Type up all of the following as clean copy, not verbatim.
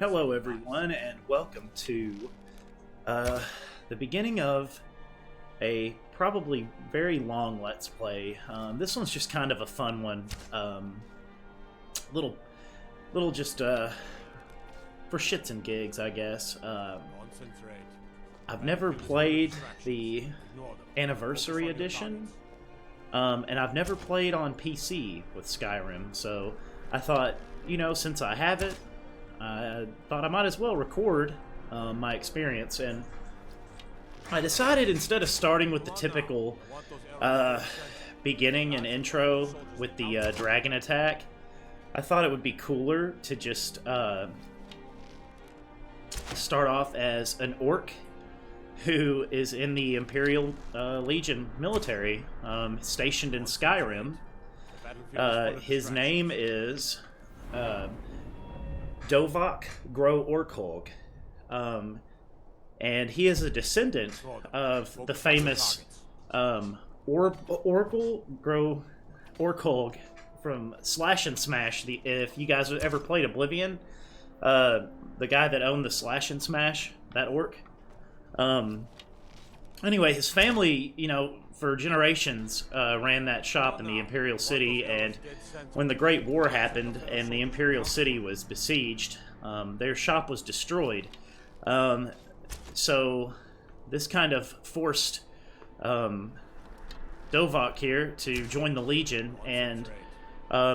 Hello, everyone, and welcome to the beginning of a probably very long Let's Play. This one's just kind of a fun one, little just for shits and gigs, I guess. I've never played the Anniversary Edition, and I've never played on PC with Skyrim, so I thought, you know, since I have it, I thought I might as well record my experience, and I decided instead of starting with the typical beginning and intro with the dragon attack, I thought it would be cooler to just start off as an orc who is in the Imperial Legion military, stationed in Skyrim. His name is Dovaak Orkhog, and he is a descendant of the famous Oracle Orkhog from Slash and Smash. If you guys ever played Oblivion, the guy that owned the Slash and Smash, that orc. Anyway, his family, you know, for generations ran that shop in the Imperial City, and when the Great War happened and the Imperial City was besieged, their shop was destroyed. So this kind of forced Dovaak here to join the Legion, and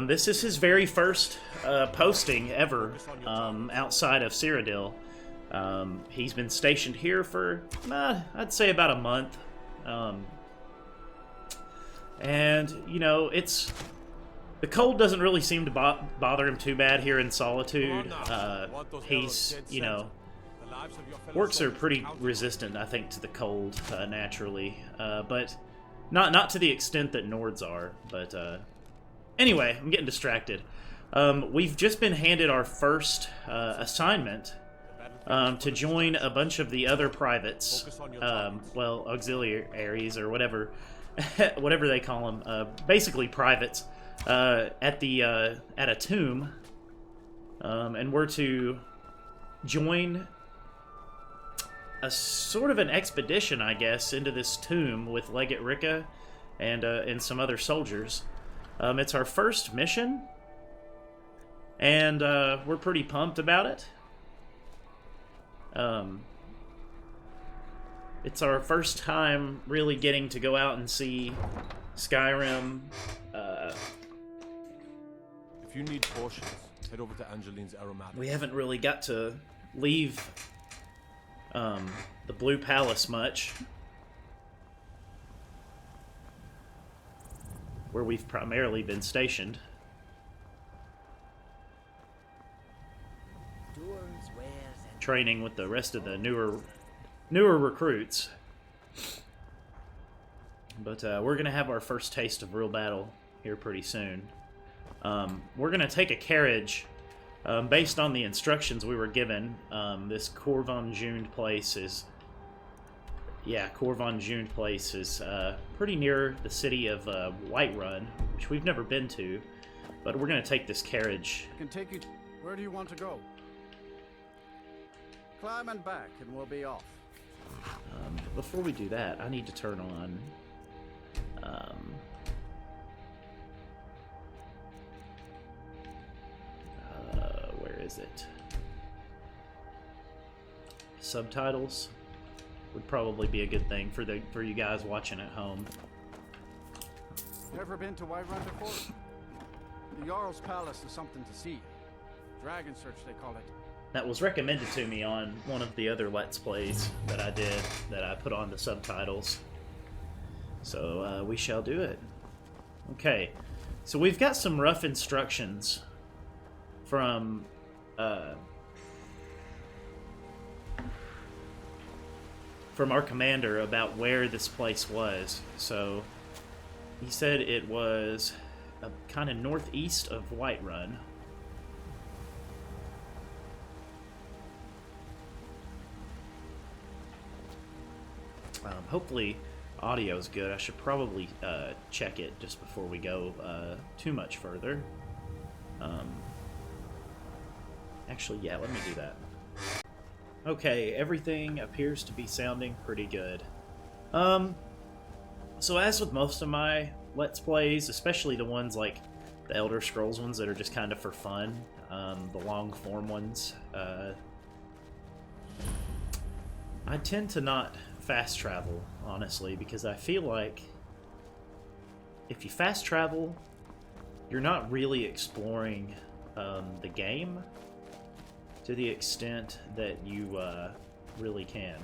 this is his very first posting ever outside of Cyrodiil. He's been stationed here for, I'd say, about a month. And, you know, the cold doesn't really seem to bother him too bad here in Solitude. He's, you know, orcs are pretty resistant, I think, to the cold, naturally. But not to the extent that Nords are. But, anyway, I'm getting distracted. We've just been handed our first assignment to join a bunch of the other privates, well, auxiliaries or whatever, whatever they call them, basically privates, at a tomb, and we're to join a sort of an expedition, I guess, into this tomb with Legate Rikke and some other soldiers. It's our first mission, and we're pretty pumped about it. It's our first time really getting to go out and see Skyrim. If you need potions, head over to Angeline's Aromatics. We haven't really got to leave the Blue Palace much, where we've primarily been stationed. Training with the rest of the newer recruits. But we're gonna have our first taste of real battle here pretty soon. We're gonna take a carriage based on the instructions we were given. This Corvon Jund place is pretty near the city of Whiterun, which we've never been to, but we're gonna take this carriage. I can take you. Where do you want to go? Climb and back, and we'll be off. Before we do that, I need to turn on where is it? Subtitles would probably be a good thing for you guys watching at home. Never been to Whiterun before? The Jarl's Palace is something to see. Dragon Search, they call it. That was recommended to me on one of the other Let's Plays that I did, that I put on the subtitles. So, we shall do it. Okay, so we've got some rough instructions from our commander about where this place was. So, he said it was kind of northeast of Whiterun. Hopefully audio's good. I should probably check it just before we go too much further. Actually, yeah, let me do that. Okay, everything appears to be sounding pretty good. So as with most of my Let's Plays, especially the ones like the Elder Scrolls ones that are just kind of for fun, the long-form ones, I tend to not fast travel, honestly, because I feel like if you fast travel, you're not really exploring the game to the extent that you really can.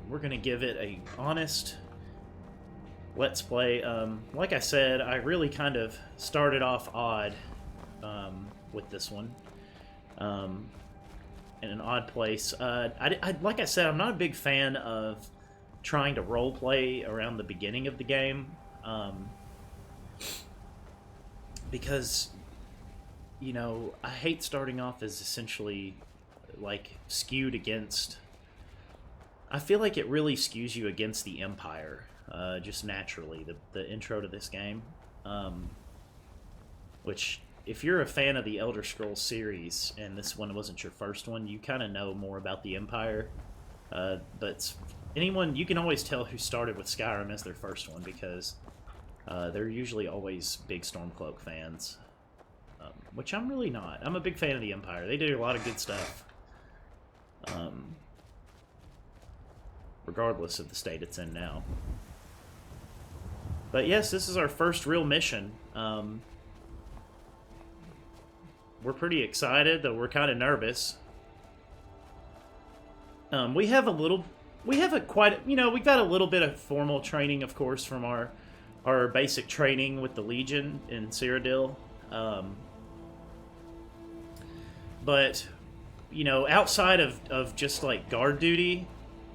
We're gonna give it a honest Let's Play. Like I said, I really kind of started off odd with this one. In an odd place. Like I said, I'm not a big fan of trying to roleplay around the beginning of the game. Because, you know, I hate starting off as essentially, like, skewed against... I feel like it really skews you against the Empire, just naturally, the intro to this game. Which, if you're a fan of the Elder Scrolls series, and this one wasn't your first one, you kind of know more about the Empire. But anyone, you can always tell who started with Skyrim as their first one, because they're usually always big Stormcloak fans. Which I'm really not. I'm a big fan of the Empire. They do a lot of good stuff. Regardless of the state it's in now. But yes, this is our first real mission. We're pretty excited, though we're kind of nervous. We've got a little bit of formal training, of course, from our basic training with the Legion in Cyrodiil. But, you know, outside of just, like, guard duty,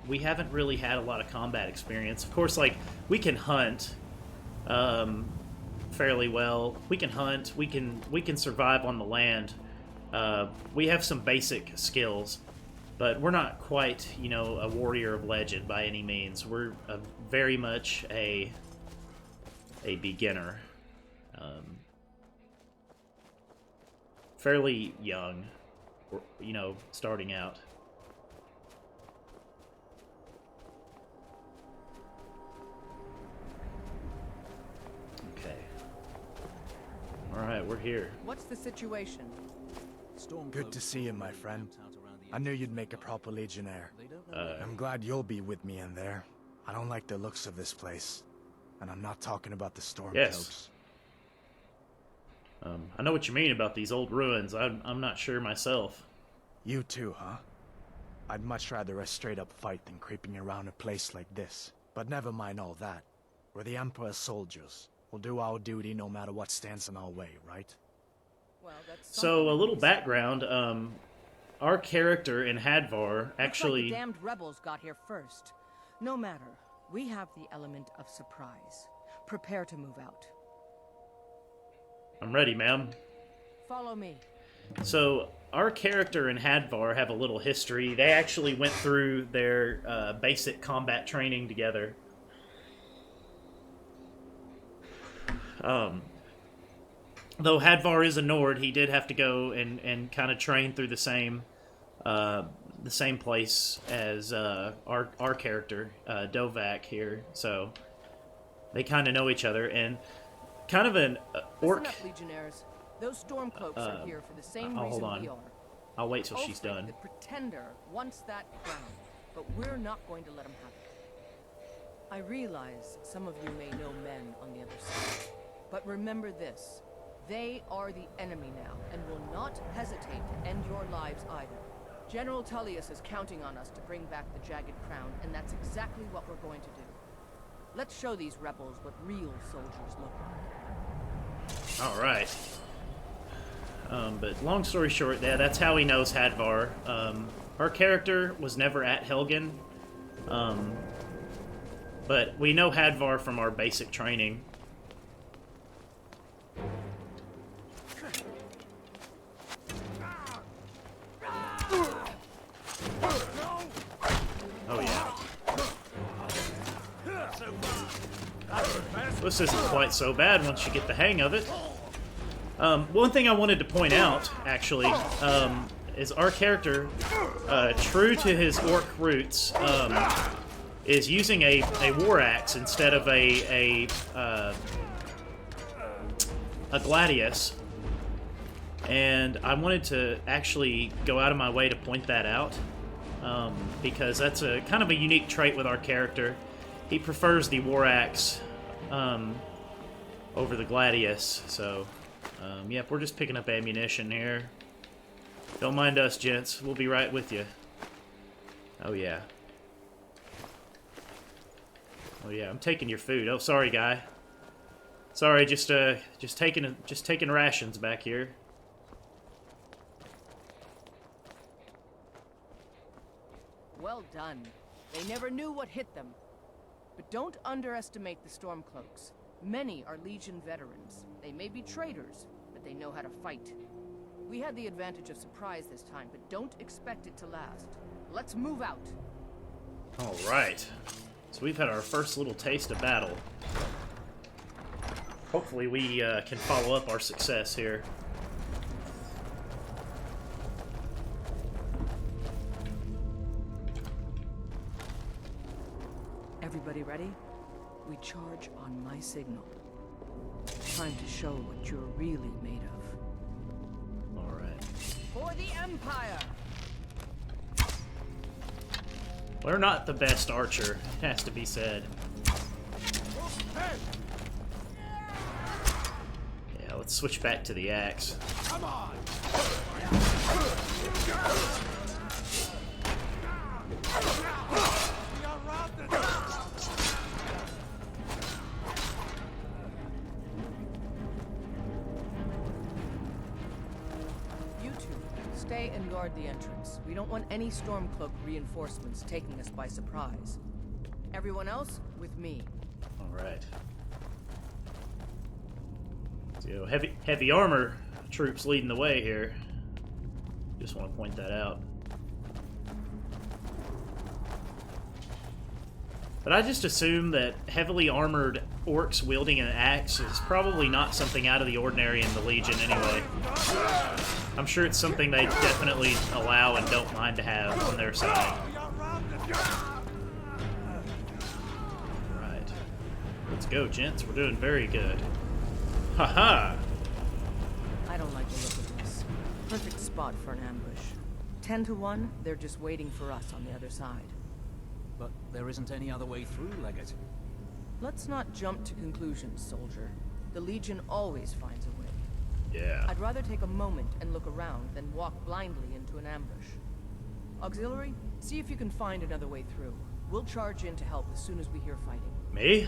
we haven't really had a lot of combat experience. Of course, like, we can hunt fairly well. We can hunt. We can survive on the land. We have some basic skills, but we're not quite, you know, a warrior of legend by any means. We're very much a beginner. Fairly young, you know, starting out. Okay. Alright, we're here. What's the situation? Good to see you, my friend. I knew you'd make a proper Legionnaire. I'm glad you'll be with me in there. I don't like the looks of this place. And I'm not talking about the Stormcloaks. Yes. I know what you mean about these old ruins. I'm not sure myself. You too, huh? I'd much rather a straight-up fight than creeping around a place like this. But never mind all that. We're the Emperor's soldiers. We'll do our duty no matter what stands in our way, right? Well, that's So, a little background. Our character in Hadvar actually... Looks like the damned rebels got here first. No matter. We have the element of surprise. Prepare to move out. I'm ready, ma'am. Follow me. So, our character in Hadvar have a little history. They actually went through their basic combat training together. Though Hadvar is a Nord, he did have to go and kind of train through the same place as our character, Dovaak here. So, they kind of know each other, and kind of an orc... Listen up, Legionnaires. Those Stormcloaks are here for the same hold reason on. we are. I'll wait till she's Ulfric, done. The Pretender wants that crown, but we're not going to let him have it. I realize some of you may know men on the other side, but remember this. They are the enemy now, and will not hesitate to end your lives either. General Tullius is counting on us to bring back the Jagged Crown, and that's exactly what we're going to do. Let's show these rebels what real soldiers look like. Alright. But long story short, yeah, that's how he knows Hadvar. Our character was never at Helgen. But we know Hadvar from our basic training. Oh yeah. This isn't quite so bad once you get the hang of it. One thing I wanted to point out, actually, is our character, true to his orc roots, is using a war axe instead of a gladius. And I wanted to actually go out of my way to point that out, because that's a kind of a unique trait with our character. He prefers the war axe over the gladius, so yep, we're just picking up ammunition here. Don't mind us, gents. We'll be right with you. Oh yeah. Oh yeah, I'm taking your food. Oh, sorry, guy. Sorry, just taking rations back here. Well done. They never knew what hit them. But don't underestimate the Stormcloaks. Many are Legion veterans. They may be traitors, but they know how to fight. We had the advantage of surprise this time, but don't expect it to last. Let's move out. All right. So we've had our first little taste of battle. Hopefully we can follow up our success here. Everybody ready? We charge on my signal. Time to show what you're really made of. All right. For the Empire! We're not the best archer, it has to be said. Yeah, let's switch back to the axe. Come on! You two, stay and guard the entrance. We don't want any Stormcloak reinforcements taking us by surprise. Everyone else, with me. All right. So heavy armor troops leading the way here. Just want to point that out. But I just assume that heavily armored orcs wielding an axe is probably not something out of the ordinary in the Legion anyway. I'm sure it's something they definitely allow and don't mind to have on their side. Alright. Let's go, gents. We're doing very good. Haha! I don't like the look of this. Perfect spot for an ambush. 10 to 1, they're just waiting for us on the other side. But there isn't any other way through, Legate. Let's not jump to conclusions, soldier. The Legion always finds a way. Yeah. I'd rather take a moment and look around than walk blindly into an ambush. Auxiliary, see if you can find another way through. We'll charge in to help as soon as we hear fighting. Me?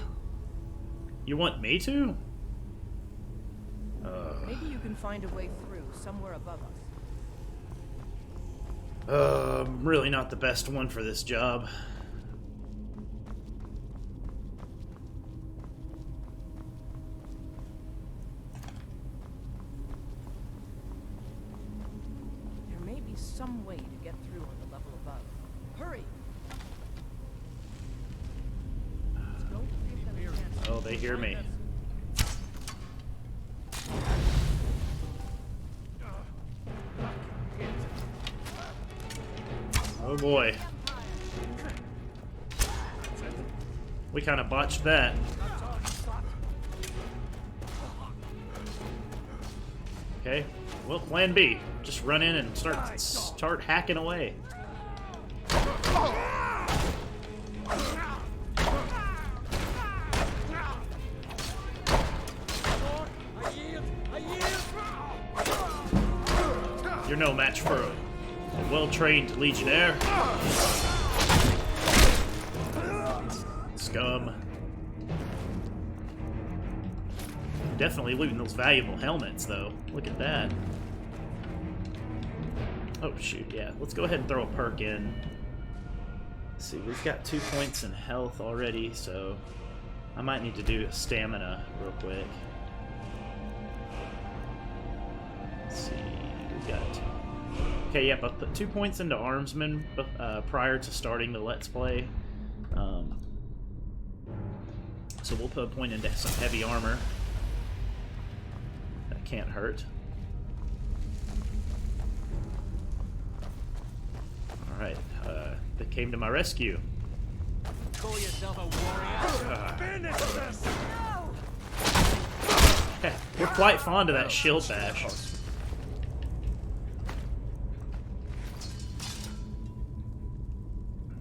You want me to? Maybe you can find a way through somewhere above us. I'm really not the best one for this job. There may be some way to get through on the level above. Hurry! Don't give them a chance. Oh, they hear me. Oh boy. We kind of botched that. Okay, well, plan B. Just run in and start hacking away. You're no match for a well-trained Legionnaire. Scum. Definitely looting those valuable helmets, though. Look at that. Oh, shoot, yeah. Let's go ahead and throw a perk in. Let's see, we've got 2 points in health already, so I might need to do stamina real quick. Let's see, we've got... Okay, yep, I put 2 points into Armsman prior to starting the Let's Play. So we'll put a point into some heavy armor. That can't hurt. Alright, they came to my rescue. Call yourself a warrior? Finish this! We're quite fond of that shield bash.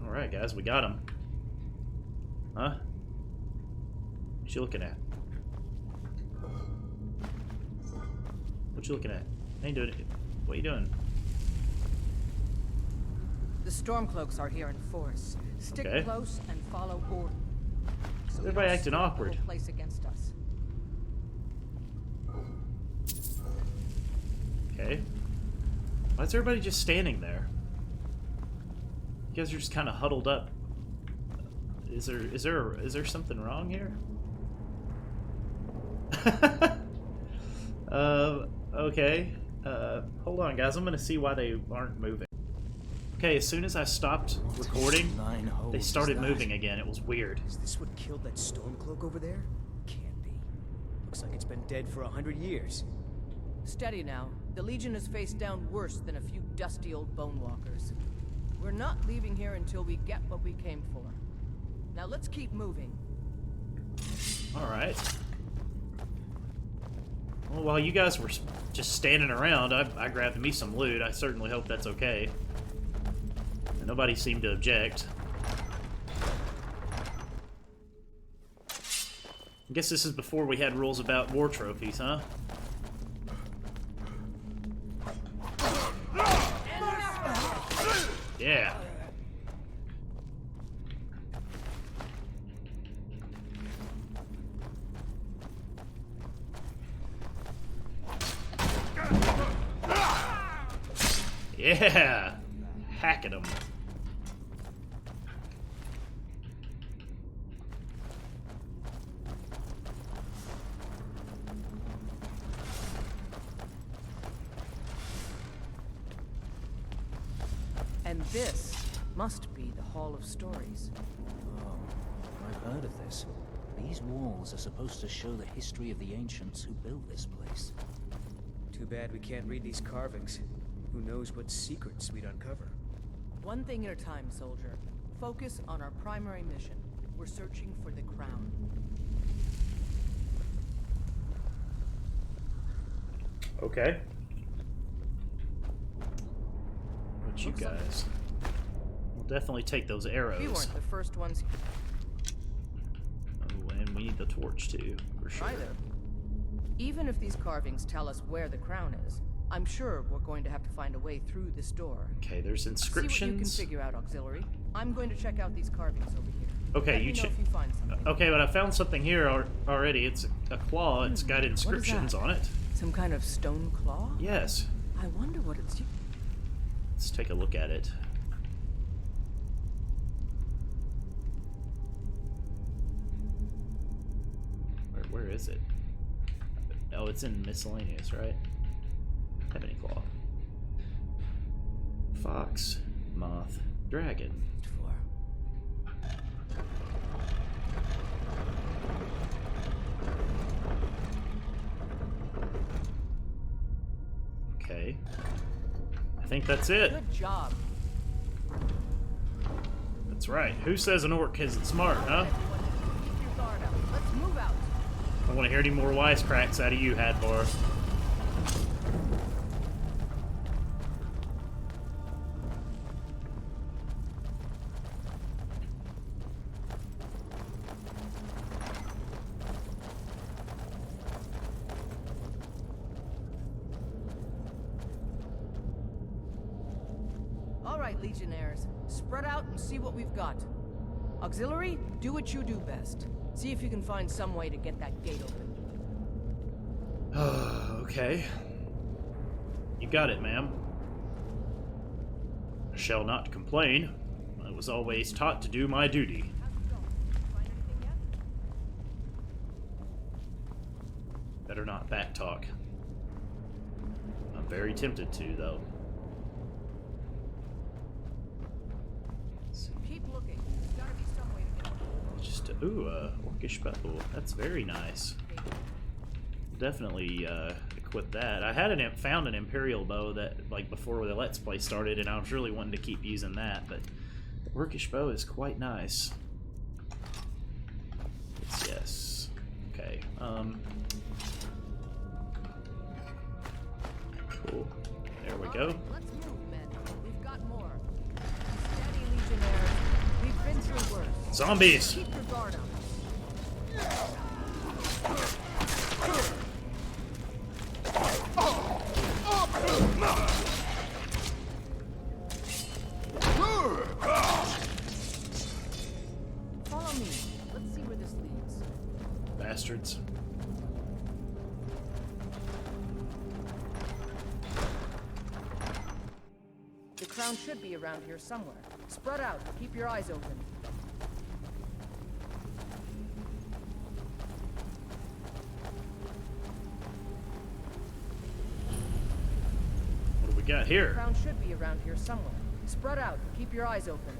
Alright, guys, we got him. Huh? What you looking at? What you looking at? I ain't doing it. What you doing? The Stormcloaks are here in force. Stick Okay. close and follow order. So we Everybody don't acting split the awkward. whole place against us. Okay. Why is everybody just standing there? You guys are just kind of huddled up. Is there something wrong here? Okay. Hold on, guys. I'm gonna see why they aren't moving. Okay, as soon as I stopped recording, 9 holes they is started that? moving again. It was weird. Is this what killed that Stormcloak over there? Can't be. Looks like it's been dead for 100 years. Steady now. The Legion is faced down worse than a few dusty old bonewalkers. We're not leaving here until we get what we came for. Now let's keep moving. Alright. Well, while you guys were just standing around, I grabbed me some loot. I certainly hope that's okay. And nobody seemed to object. I guess this is before we had rules about war trophies, huh? Yeah. Yeah. Hack at them. And this must be the Hall of Stories. Oh, I've heard of this. These walls are supposed to show the history of the ancients who built this place. Too bad we can't read these carvings. Who knows what secrets we'd uncover. One thing at a time, soldier. Focus on our primary mission. We're searching for the crown. Okay. But you guys will definitely take those arrows. We weren't the first ones Oh, and we need the torch too, for sure. either. Even if these carvings tell us where the crown is, I'm sure we're going to have to find a way through this door. Okay, there's See what you can inscriptions. figure out, Auxiliary. I'm going to check out these carvings over here. Okay, Let you me know check. if you find something. Okay, but I found something here already. It's a claw. It's got inscriptions that? on it. Some kind of stone claw? Yes. I wonder what it's. Let's take a look at it. Where is it? Oh, it's in miscellaneous, right? Have any claw? Fox, moth, dragon. Okay. I think that's it. Good job. That's right. Who says an orc isn't smart, huh? Everyone, keep your guard up. Let's move out. I don't want to hear any more wisecracks out of you, Hadvar. All right, Legionnaires. Spread out and see what we've got. Auxiliary, do what you do best. See if you can find some way to get that gate open. Okay. You got it, ma'am. Shall not complain. I was always taught to do my duty. How's it going? Find anything yet? Better not backtalk. I'm very tempted to, though. Keep looking. There's gotta be some way to get Just, orcish bubble. That's very nice. definitely equip that. I had found an Imperial bow that, like, before the Let's Play started, and I was really wanting to keep using that, but the Orcish bow is quite nice. It's yes. Okay. Cool. There we go. Let's move, men. We've got more. Steady, Legionnaires. We've been through worse. Zombies! Keep your guard up. Follow me. Let's see where this leads. Bastards. The crown should be around here somewhere. Spread out. Keep your eyes open. What do we got The here? crown should be around here somewhere. Spread out. Keep your eyes open.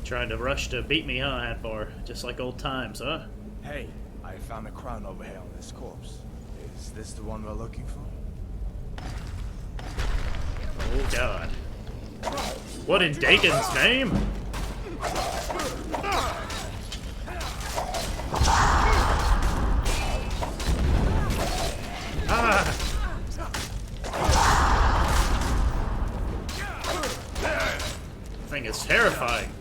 Trying to rush to beat me, huh, Advar? Just like old times, huh? Hey, I found a crown over here on this corpse. Is this the one we're looking for? Oh, God. What in Dagon's name? Ah! Thing is terrifying.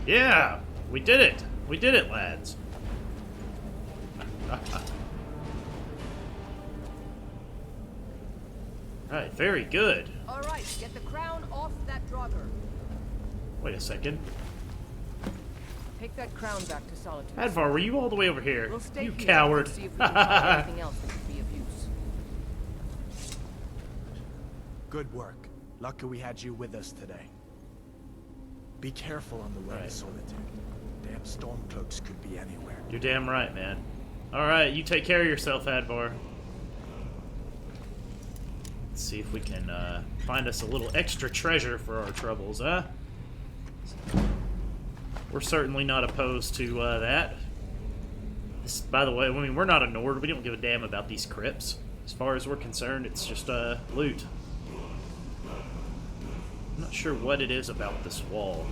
Yeah, we did it. We did it, lads. Right, very good. All right, get the crown off that drogger. Wait a second. Take that crown back to Solitude. Advar, were you all the way over here? We'll stay You here coward. and see if we can find anything else that could be of use. Good work. Lucky we had you with us today. Be careful on the way to Solitude. Damn stormcloaks could be anywhere. You're damn right, man. Alright, you take care of yourself, Advar. Let's see if we can find us a little extra treasure for our troubles, huh? We're certainly not opposed to that. This, by the way, I mean, we're not a Nord. We don't give a damn about these crypts. As far as we're concerned, it's just loot. I'm not sure what it is about this wall,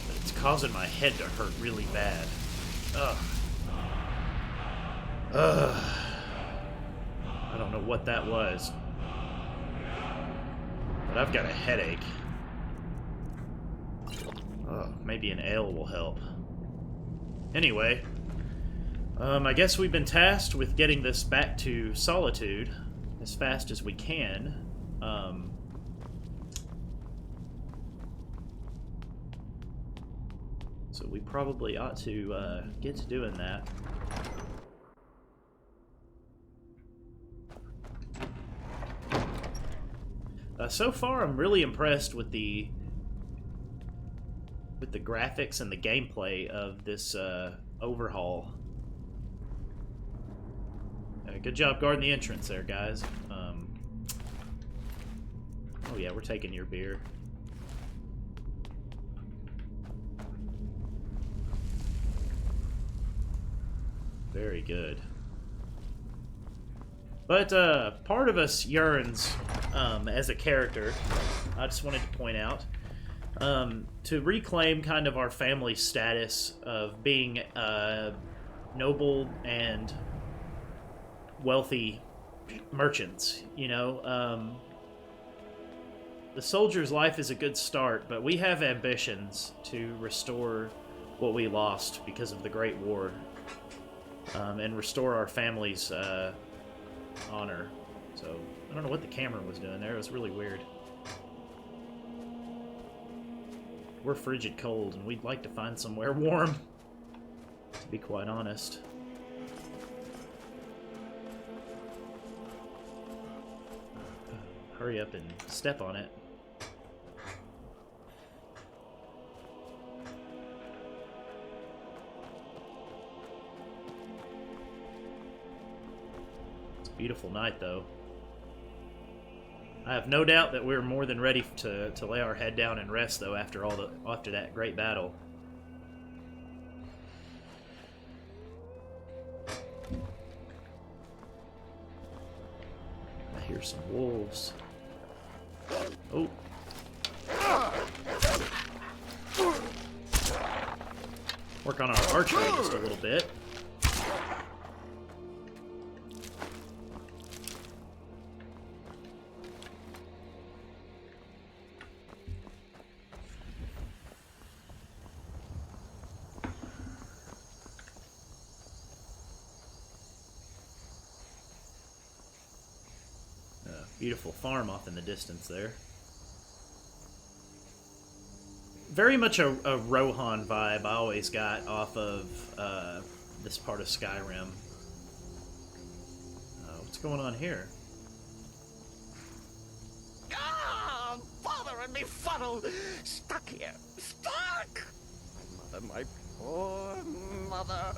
but it's causing my head to hurt really bad. Ugh. Ugh. I don't know what that was, but I've got a headache. Oh, maybe an ale will help. Anyway, I guess we've been tasked with getting this back to Solitude as fast as we can. So we probably ought to get to doing that. So far, I'm really impressed with the graphics and the gameplay of this overhaul. Good job guarding the entrance there, guys. Oh yeah, we're taking your beer. Very good. But part of us yearns, as a character, I just wanted to point out, to reclaim kind of our family status of being noble and wealthy merchants, you know. The soldier's life is a good start, but we have ambitions to restore what we lost because of the Great War, and restore our family's honor. So, I don't know what the camera was doing there. It was really weird. We're frigid cold, and we'd like to find somewhere warm, to be quite honest. hurry up and step on it. It's a beautiful night, though. I have no doubt that we're more than ready to lay our head down and rest, though, after that great battle. I hear some wolves. Oh. Work on our archery just a little bit. Beautiful farm off in the distance there. Very much a Rohan vibe I always got off of this part of Skyrim. What's going on here? Ah, bother and befuddle! Stuck here! Stuck! My mother, my poor mother.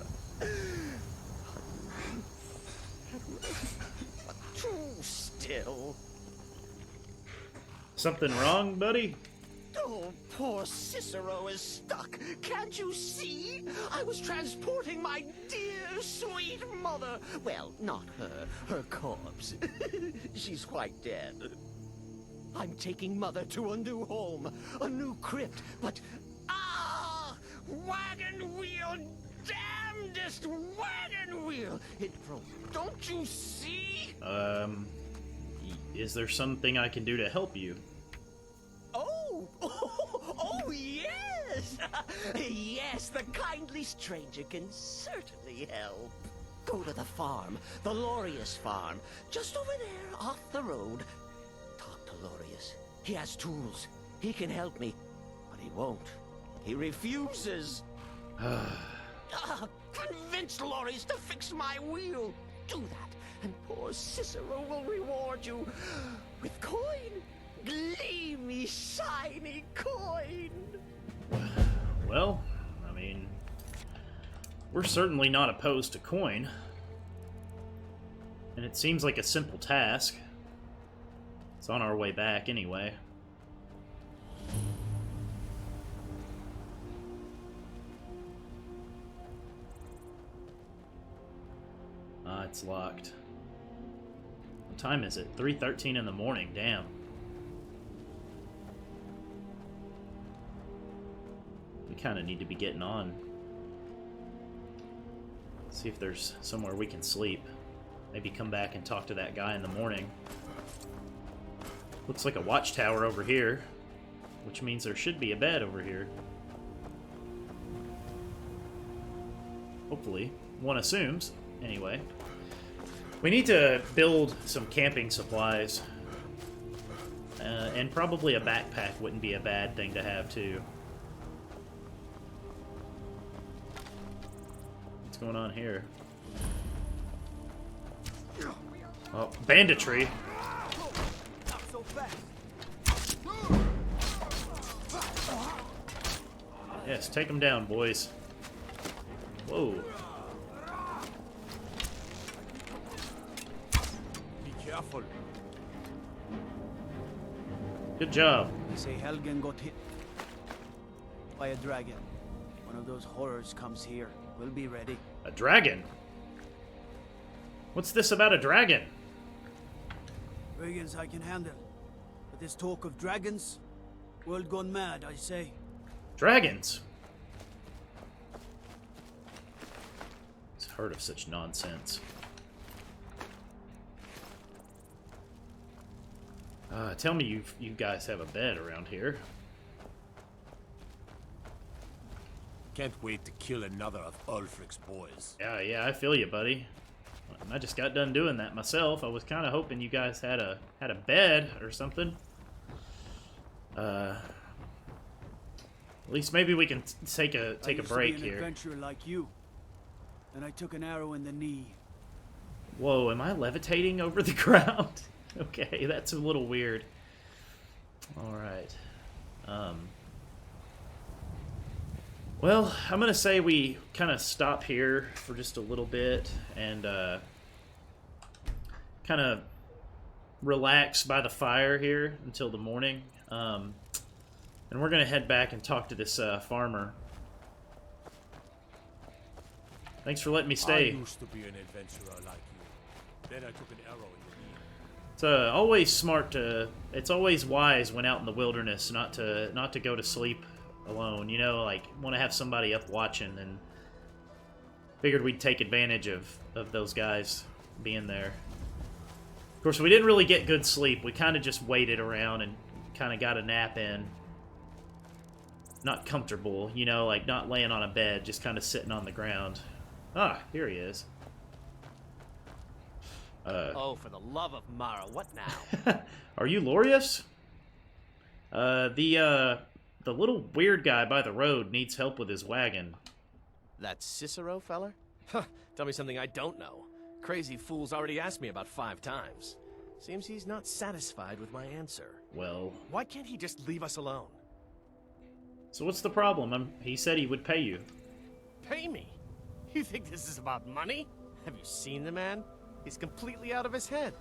Too still. Something wrong, buddy? Oh, poor Cicero is stuck. Can't you see? I was transporting my dear, sweet mother. Well, not her. Her corpse. She's quite dead. I'm taking Mother to a new home, a new crypt, but... Ah! Wagon wheel! Damnedest wagon wheel! It broke. Don't you see? Is there something I can do to help you? Oh, yes! Yes, the kindly stranger can certainly help. Go to the farm, the Lorius farm, just over there off the road. Talk to Lorius. He has tools. He can help me. But he won't. He refuses. Convince Lorius to fix my wheel. Do that, and poor Cicero will reward you with coin. Gleamy, shiny coin! Well, I mean, we're certainly not opposed to coin. And it seems like a simple task. It's on our way back anyway. Ah, it's locked. What time is it? 3:13 in the morning, damn. We kind of need to be getting on. See if there's somewhere we can sleep. Maybe come back and talk to that guy in the morning. Looks like a watchtower over here, which means there should be a bed over here. Hopefully. One assumes. Anyway. We need to build some camping supplies. And probably a backpack wouldn't be a bad thing to have, too. What's going on here? Oh, banditry. Yes, take them down, boys. Whoa. Be careful. Good job. They say Helgen got hit by a dragon. One of those horrors comes here. We'll be ready. A dragon? What's this about a dragon? Dragons I can handle. But this talk of dragons, world gone mad, I say. Dragons? I've heard of such nonsense. Tell me you guys have a bed around here. Can't wait to kill another of Ulfric's boys. Yeah, I feel you, buddy. I just got done doing that myself. I was kind of hoping you guys had a bed or something. At least maybe we can take a break here. Adventurer like you, and I took an arrow in the knee. Whoa, am I levitating over the ground? Okay, that's a little weird. Alright. Well, I'm gonna say we kind of stop here for just a little bit and kind of relax by the fire here until the morning. And we're gonna head back and talk to this farmer. Thanks for letting me stay. I used to be an adventurer like you. Then I took an arrow in the knee. It's always smart to. It's always wise when out in the wilderness not to go to sleep alone. You know, like want to have somebody up watching, and figured we'd take advantage of those guys being there. Of course, we didn't really get good sleep. We kind of just waited around and kind of got a nap in. Not comfortable, you know, like not laying on a bed, just kind of sitting on the ground. Ah, here he is. Oh, for the love of Mara, what now? Are you Lorius? The little weird guy by the road needs help with his wagon. That Cicero feller? Huh, tell me something I don't know. Crazy fool's already asked me about 5 times. Seems he's not satisfied with my answer. Well... Why can't he just leave us alone? So what's the problem? He said he would pay you. Pay me? You think this is about money? Have you seen the man? He's completely out of his head.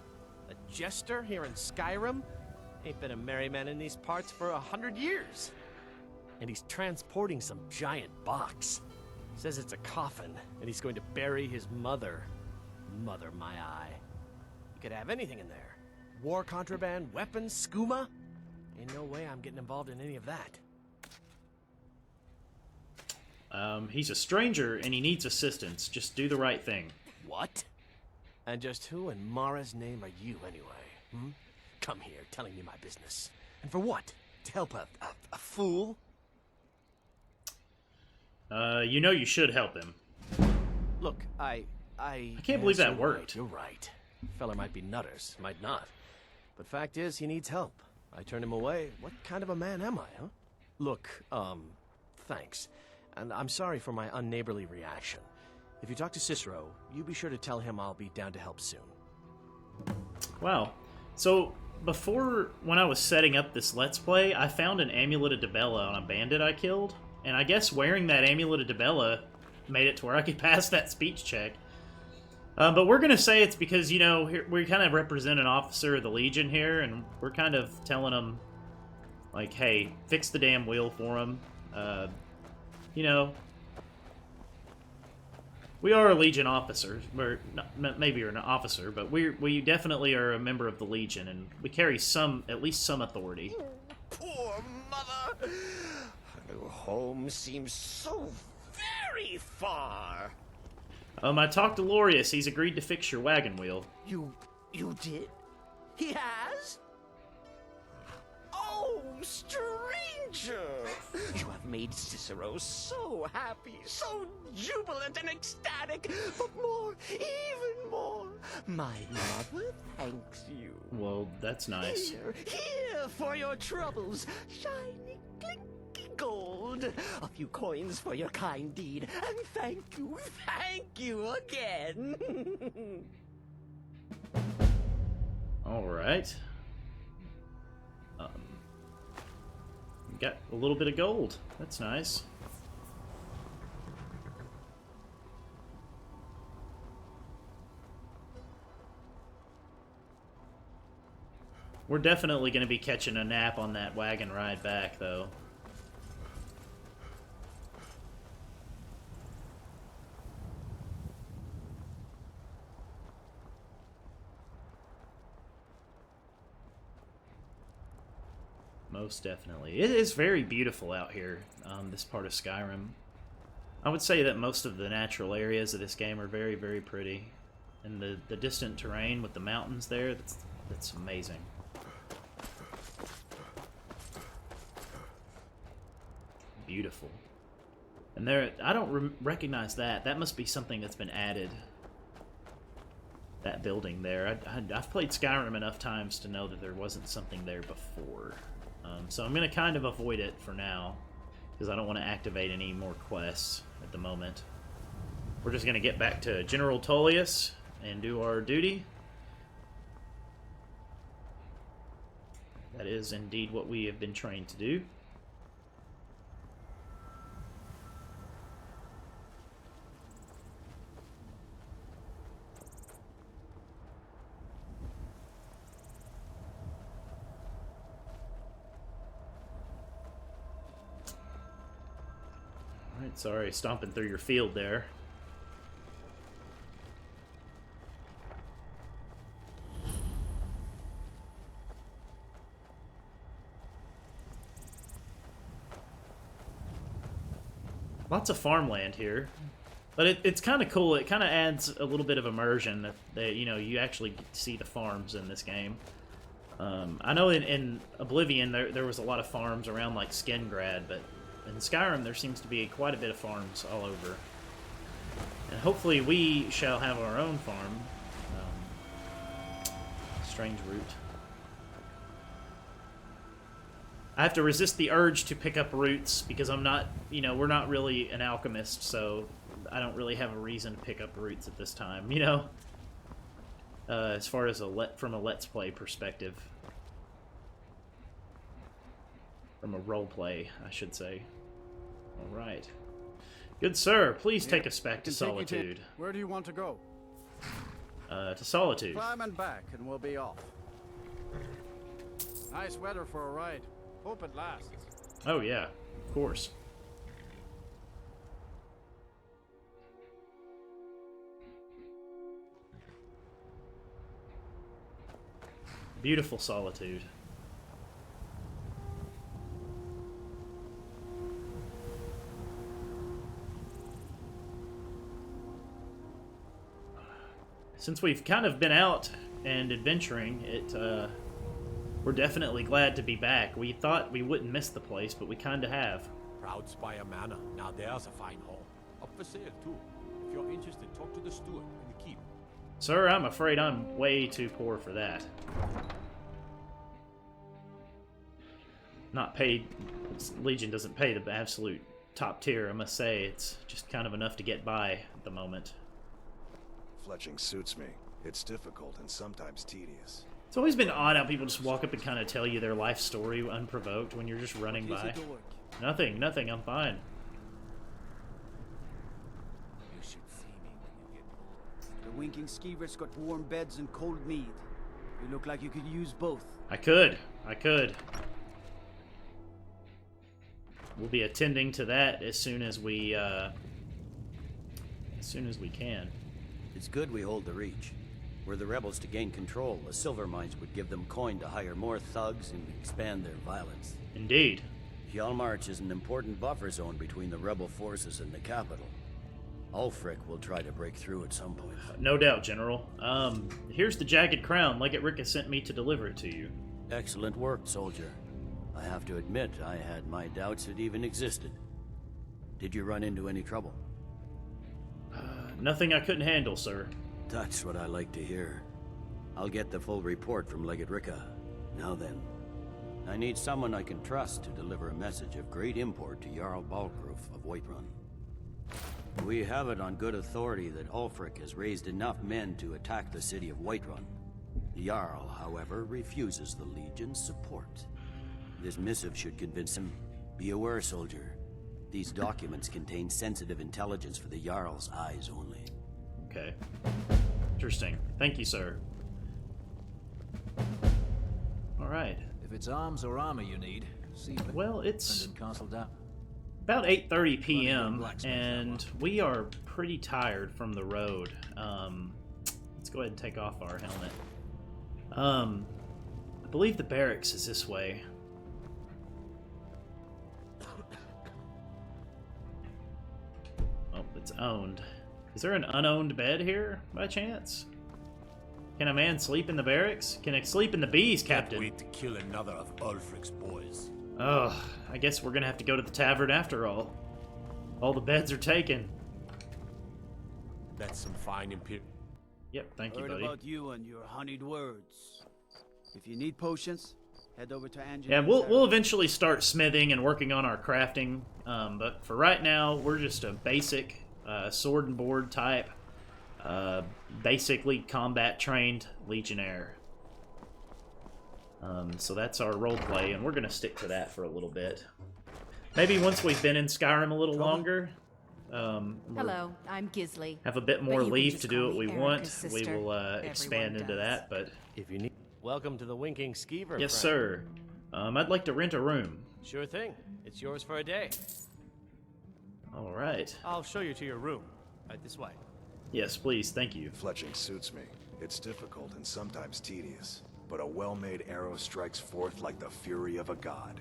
A jester here in Skyrim? Ain't been a merry man in these parts for 100 years. And he's transporting some giant box. Says it's a coffin, and he's going to bury his mother. Mother, my eye. You could have anything in there. War contraband, weapons, skooma. Ain't no way I'm getting involved in any of that. He's a stranger, and he needs assistance. Just do the right thing. What? And just who in Mara's name are you, anyway? Hmm? Come here, telling me my business. And for what? To help a fool? You know you should help him. Look, I can't believe that you're worked. Right, you're right. Fella might be nutters, might not. But fact is, he needs help. I turned him away. What kind of a man am I, huh? Look, thanks. And I'm sorry for my unneighborly reaction. If you talk to Cicero, you be sure to tell him I'll be down to help soon. Wow. So, before, when I was setting up this Let's Play, I found an Amulet of Dibella on a bandit I killed. And I guess wearing that Amulet of Dibella made it to where I could pass that speech check. But we're going to say it's because, you know, we kind of represent an officer of the Legion here, and we're kind of telling them, like, hey, fix the damn wheel for him. You know, we are a Legion officer. We're not, maybe you're an officer, but we definitely are a member of the Legion, and we carry at least some authority. Poor mother! Her home seems so very far. I talked to Lorius. He's agreed to fix your wagon wheel. You did? He has? Oh, stranger! You have made Cicero so happy, so jubilant and ecstatic, but more, even more, my mother thanks you. Well, that's nice. Here for your troubles, shiny, clinky gold. A few coins for your kind deed, and thank you again. All right. Got a little bit of gold. That's nice. We're definitely going to be catching a nap on that wagon ride back, though. Most definitely. It is very beautiful out here, this part of Skyrim. I would say that most of the natural areas of this game are very, very pretty. And the distant terrain with the mountains there, that's amazing. Beautiful. And there, I don't recognize that. That must be something that's been added. That building there. I've played Skyrim enough times to know that there wasn't something there before. So I'm going to kind of avoid it for now, because I don't want to activate any more quests at the moment. We're just going to get back to General Tullius and do our duty. That is indeed what we have been trained to do. Alright, sorry, stomping through your field there. Lots of farmland here, but it's kind of cool. It kind of adds a little bit of immersion that you know, you actually get to see the farms in this game. I know in Oblivion there was a lot of farms around like Skingrad, but in Skyrim there seems to be quite a bit of farms all over. And hopefully we shall have our own farm. Strange route. I have to resist the urge to pick up roots because I'm not, you know, we're not really an alchemist, so I don't really have a reason to pick up roots at this time, you know? As far as from a Let's Play perspective. From a roleplay, I should say. Alright. Good sir, please take us back to Solitude. Where do you want to go? To Solitude. Climb and back, and we'll be off. Nice weather for a ride. Hope it lasts. Oh yeah, of course. Beautiful Solitude. Since we've kind of been out and adventuring, we're definitely glad to be back. We thought we wouldn't miss the place, but we kind of have. Proud Spire Manor. Now there's a fine hall. Up for sale, too. If you're interested, talk to the steward in the keep. Sir, I'm afraid I'm way too poor for that. Not paid. Legion doesn't pay the absolute top tier, I must say. It's just kind of enough to get by at the moment. Fletching suits me. It's difficult and sometimes tedious. It's always been odd how people just walk up and kind of tell you their life story unprovoked when you're just running by. Nothing, I'm fine. You should see me when you get bored. The winking skeever's got warm beds and cold mead. You look like you could use both. I could. We'll be attending to that as soon as we can. It's good we hold the Reach. Were the rebels to gain control, the silver mines would give them coin to hire more thugs and expand their violence. Indeed. Hjalmarch is an important buffer zone between the rebel forces and the capital. Ulfric will try to break through at some point. No doubt, General. Here's the jagged crown. Legate Rikke sent me to deliver it to you. Excellent work, soldier. I have to admit, I had my doubts it even existed. Did you run into any trouble? Nothing I couldn't handle, sir. That's what I like to hear. I'll get the full report from Legate Rikke. Now then, I need someone I can trust to deliver a message of great import to Jarl Balgruf of Whiterun. We have it on good authority that Ulfric has raised enough men to attack the city of Whiterun. The Jarl, however, refuses the Legion's support. This missive should convince him. Be aware, soldier. These documents contain sensitive intelligence for the Jarl's eyes only. Okay. Interesting. Thank you, sir. Alright. If it's arms or armor you need, see if well, it's Castle down. about 8:30 p.m. and we are pretty tired from the road. Let's go ahead and take off our helmet. I believe the barracks is this way. Oh, it's owned. Is there an unowned bed here, by chance? Can a man sleep in the barracks? Can I sleep in the bees, Captain? Can't wait to kill another of Ulfric's boys. Oh, I guess we're gonna have to go to the tavern after all. All the beds are taken. That's some fine imperial. Yep, thank you, buddy. Heard about you and your honeyed words. If you need potions, head over to Angela. Yeah, we'll eventually start smithing and working on our crafting. But for right now, we're just a basic sword and board type, basically combat trained Legionnaire. So that's our role play, and we're going to stick to that for a little bit. Maybe once we've been in Skyrim a little longer, Hello, I'm Gisley. have a bit more But you can leave just to do call what we me want, Erica's we sister. will expand into does. that. But If you need... Welcome to the Winking Skeever. yes, friend. sir. I'd like to rent a room. Sure thing. It's yours for a day. All right. I'll show you to your room. Right this way. Yes, please. Thank you. Fletching suits me. It's difficult and sometimes tedious, but a well-made arrow strikes forth like the fury of a god.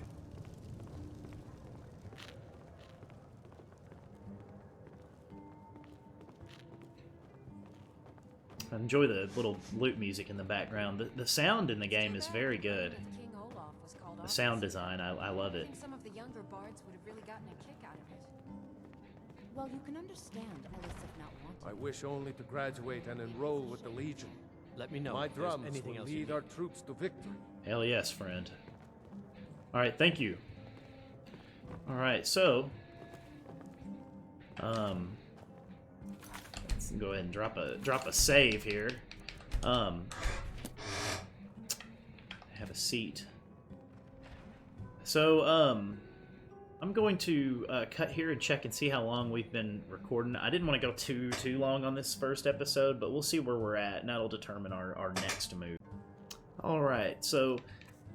I enjoy the little loot music in the background. The sound in the game is very good. King Olaf was called The off sound this design, I love I it. think some of the younger bards would have really gotten a kick out of it. Well, you can understand Ellis if not wanted. I wish only to graduate and enroll with the Legion. Let me know My if there's drums anything will else you lead need. our troops to victory. Hell yes, friend. All right, thank you. All right, so let's go ahead and drop a save here. Have a seat. So I'm going to cut here and check and see how long we've been recording. I didn't want to go too long on this first episode, but we'll see where we're at, and that'll determine our next move. All right, so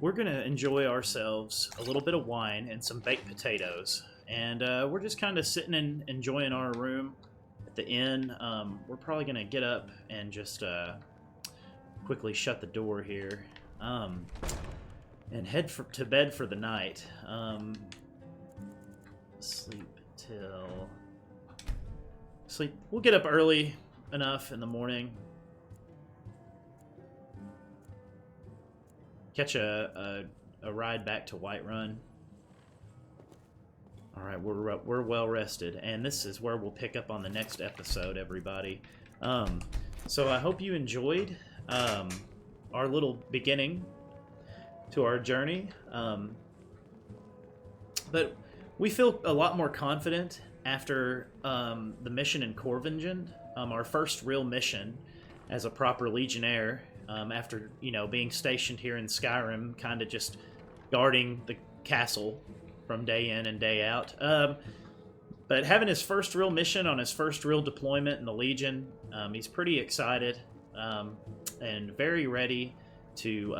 we're gonna enjoy ourselves a little bit of wine and some baked potatoes, and we're just kind of sitting and enjoying our room at the inn. We're probably gonna get up and just quickly shut the door here, and head to bed for the night. Sleep. We'll get up early enough in the morning. Catch a ride back to Whiterun. All right, we're well rested, and this is where we'll pick up on the next episode, everybody. So I hope you enjoyed our little beginning to our journey. But we feel a lot more confident after the mission in Corvingen, our first real mission as a proper Legionnaire, after, being stationed here in Skyrim, kind of just guarding the castle from day in and day out. But having his first real mission on his first real deployment in the Legion, he's pretty excited and very ready to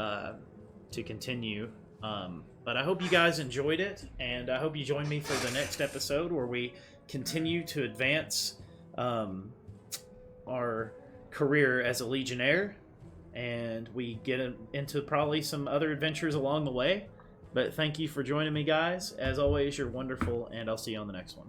continue. But I hope you guys enjoyed it, and I hope you join me for the next episode where we continue to advance our career as a Legionnaire, and we get into probably some other adventures along the way. But thank you for joining me, guys. As always, you're wonderful, and I'll see you on the next one.